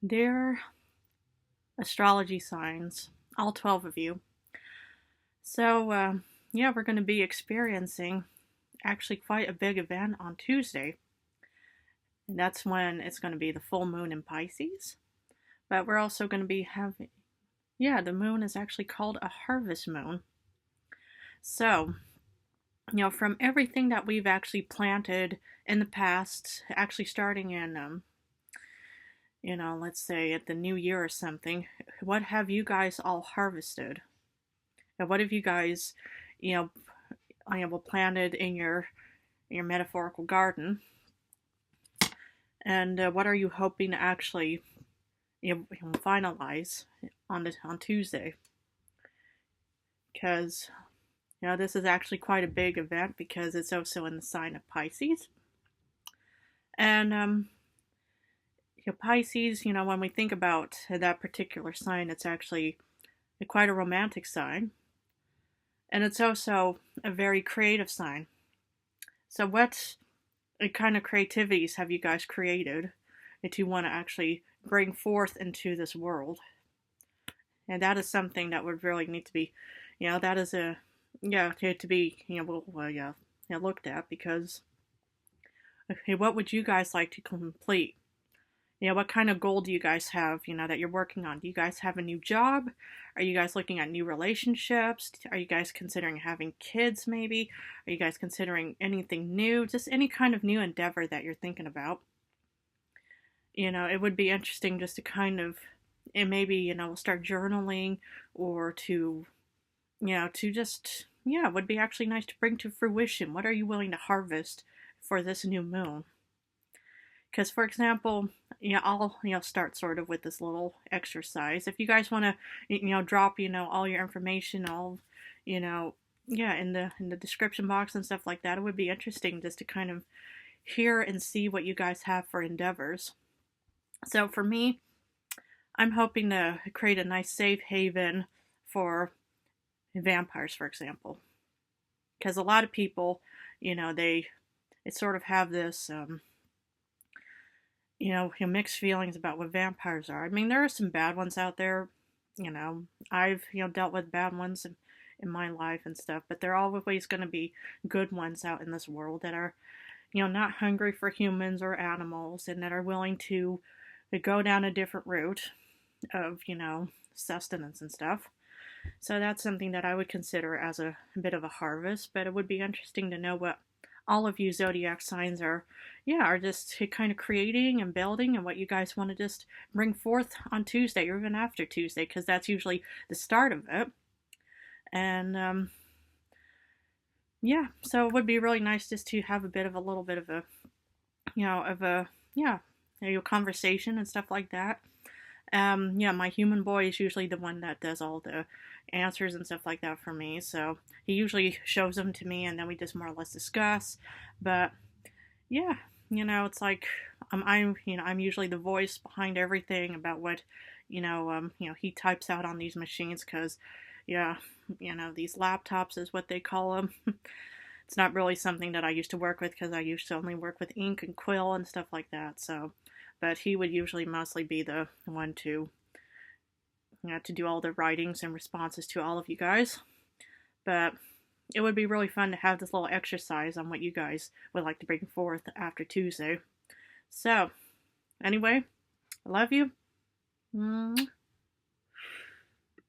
Dear astrology signs, all 12 of you. So, yeah, we're going to be experiencing actually quite a big event on Tuesday. And that's when it's going to be the full moon in Pisces. But we're also going to be having, yeah, the moon is actually called a harvest moon. So, from everything that we've actually planted in the past, actually starting in, let's say at the new year or something, what have you guys all harvested? And what have you guys, you planted in your metaphorical garden? And what are you hoping to actually, finalize on Tuesday? Because this is actually quite a big event because it's also in the sign of Pisces. And Pisces, when we think about that particular sign, it's actually quite a romantic sign. And it's also a very creative sign. So what kind of creativities have you guys created that you want to actually bring forth into this world? And that is something that would really need to be, that is to be, looked at, because, okay, what would you guys like to complete? What kind of goal do you guys have, that you're working on? Do you guys have a new job? Are you guys looking at new relationships? Are you guys considering having kids, maybe? Are you guys considering anything new? Just any kind of new endeavor that you're thinking about. It would be interesting just to kind of, and maybe, we'll start journaling, or to just, it would be actually nice to bring to fruition. What are you willing to harvest for this new moon? Because, for example, I'll, start sort of with this little exercise. If you guys want to, drop, all your information, all, in the description box and stuff like that, it would be interesting just to kind of hear and see what you guys have for endeavors. So for me, I'm hoping to create a nice safe haven for vampires, for example. Because a lot of people, they sort of have this, mixed feelings about what vampires are. I mean, there are some bad ones out there. I've, dealt with bad ones in my life and stuff, but there are always going to be good ones out in this world that are, not hungry for humans or animals, and that are willing to go down a different route of, sustenance and stuff. So that's something that I would consider as a bit of a harvest, but it would be interesting to know what all of you Zodiac signs are just kind of creating and building, and what you guys want to just bring forth on Tuesday, or even after Tuesday, because that's usually the start of it. And, so it would be really nice just to have a little bit of a, conversation and stuff like that. My human boy is usually the one that does all the answers and stuff like that for me. So he usually shows them to me, and then we just more or less discuss. But it's like I'm usually the voice behind everything about what he types out on these machines, because these laptops is what they call them. It's not really something that I used to work with, because I used to only work with ink and quill and stuff like that. So, but he would usually mostly be the one to do all the writings and responses to all of you guys. But it would be really fun to have this little exercise on what you guys would like to bring forth after Tuesday. So, anyway, I love you.